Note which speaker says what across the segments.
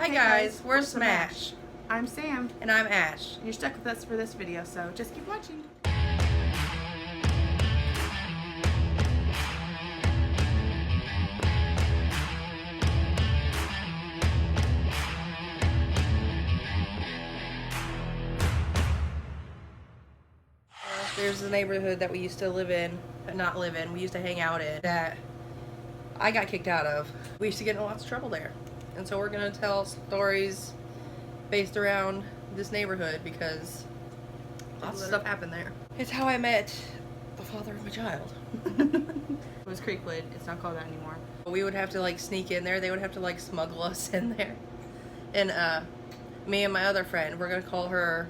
Speaker 1: Hi guys, we're Smash.
Speaker 2: I'm Sam.
Speaker 1: And I'm Ash.
Speaker 2: And you're stuck with us for this video, so just keep watching.
Speaker 1: There's a neighborhood that we used to live in, we used to hang out in, that I got kicked out of. We used to get in lots of trouble there. And so we're going to tell stories based around this neighborhood because lots of stuff happened there. It's how I met the father of my child.
Speaker 2: It was Creekwood. It's not called that anymore.
Speaker 1: We would have to like sneak in there. They would have to like smuggle us in there. And me and my other friend, we're going to call her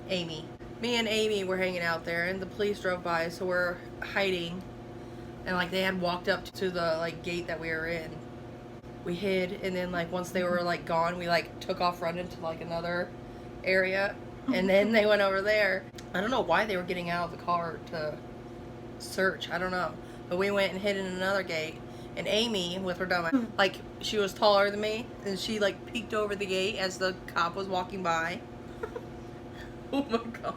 Speaker 1: Amy. Me and Amy were hanging out there and the police drove by, so we're hiding. And like they had walked up to the like gate that we were in. We hid, and then like once they were like gone, we like took off running to like another area, and then they went over there. I don't know why they were getting out of the car to search. I don't know, but we went and hid in another gate. And Amy, with her dumb, like she was taller than me, and she like peeked over the gate as the cop was walking by.
Speaker 2: Oh my god!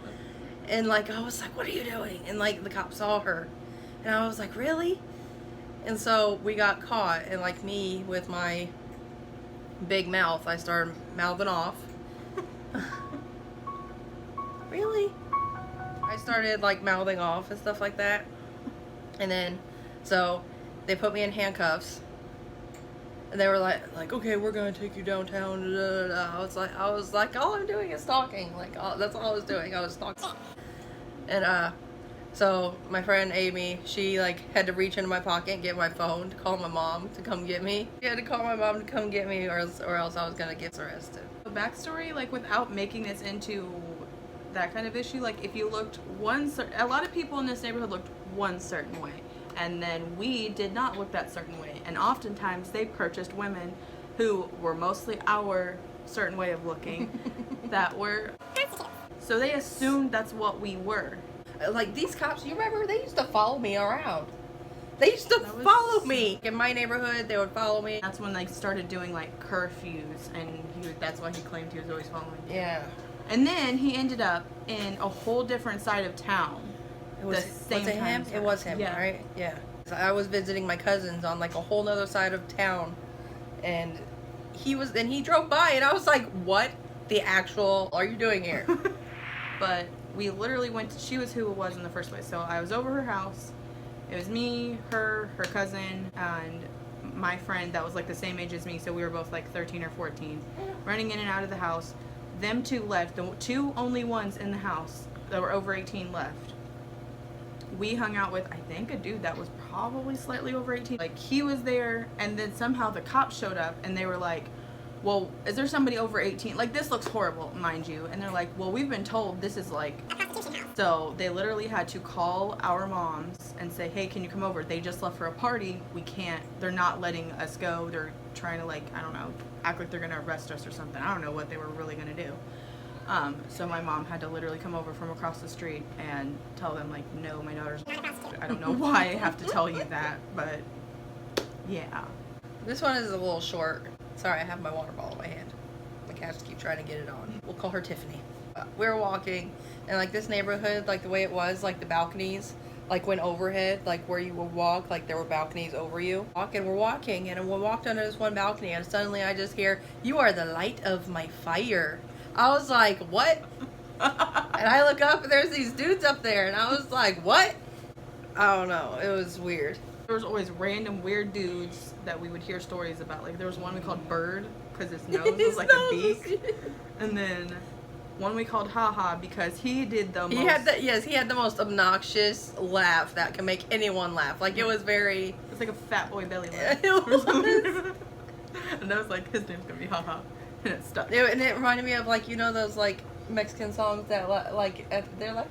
Speaker 1: And like I was like, "What are you doing?" And like the cop saw her, and I was like, "Really?" And so we got caught, and like me with my big mouth, I started mouthing off. Really? I started like mouthing off and stuff like that. And then, so they put me in handcuffs. And they were like, okay, we're gonna take you downtown. I was like, all I'm doing is talking. Like, that's all I was doing. I was talking. And so my friend Amy, she like had to reach into my pocket and get my phone to call my mom to come get me. She had to call my mom to come get me, or else I was gonna get arrested.
Speaker 2: The backstory, like without making this into that kind of issue, like if you looked a lot of people in this neighborhood looked one certain way, and then we did not look that certain way. And oftentimes they purchased women who were mostly our certain way of looking that were, so they assumed that's what we were.
Speaker 1: Like these cops, you remember, they used to follow me around. They used to follow me. In my neighborhood, they would follow me.
Speaker 2: That's when they started doing like curfews, and that's why he claimed he was always following me.
Speaker 1: Yeah.
Speaker 2: And then he ended up in a whole different side of town.
Speaker 1: Was it him? It was him, yeah. Right? Yeah. So I was visiting my cousins on like a whole nother side of town, and he drove by, and I was like, what the actual are you doing here?
Speaker 2: But we literally she was who it was in the first place. So I was over her house. It was me, her cousin, and my friend that was like the same age as me. So we were both like 13 or 14, running in and out of the house. Them two left. The two only ones in the house that were over 18 left. We hung out with, I think, a dude that was probably slightly over 18. Like, he was there, and then somehow the cops showed up, and they were like, well, is there somebody over 18? Like, this looks horrible, mind you. And they're like, well, we've been told this is like a prostitution house. So they literally had to call our moms and say, hey, can you come over? They just left for a party. We can't, they're not letting us go. They're trying to, like, I don't know, act like they're going to arrest us or something. I don't know what they were really going to do. So my mom had to literally come over from across the street and tell them, like, no, my daughter's not a prostitute. I don't know why I have to tell you that, but yeah.
Speaker 1: This one is a little short. Sorry, I have my water bottle in my hand. My cats keep trying to get it on. We'll call her Tiffany. We were walking, and like this neighborhood, like the way it was, like the balconies, like went overhead, like where you would walk, like there were balconies over you. And we're walking, and we walked under this one balcony, and suddenly I just hear, "You are the light of my fire." I was like, what? And I look up, and there's these dudes up there, and I was like, what? I don't know. It was weird.
Speaker 2: There was always random weird dudes that we would hear stories about. Like there was one we called Bird because his nose was like a beak, and then one we called Haha because he did the most.
Speaker 1: He had the most obnoxious laugh that can make anyone laugh. Like it was very.
Speaker 2: It's like a fat boy belly laugh.
Speaker 1: It was.
Speaker 2: And I was like, his name's gonna be Haha, and it stuck.
Speaker 1: And it reminded me of like those like Mexican songs that like they're like.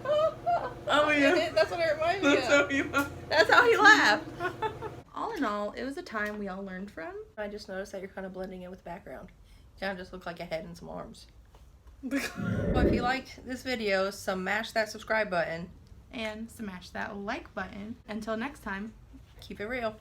Speaker 2: Oh yeah.
Speaker 1: That's what it reminded me of. That's how he laughed.
Speaker 2: All in all, it was a time we all learned from.
Speaker 1: I just noticed that you're kind of blending in with the background. You kind of just look like a head and some arms. Well, if you liked this video, smash that subscribe button.
Speaker 2: And smash that like button. Until next time,
Speaker 1: keep it real.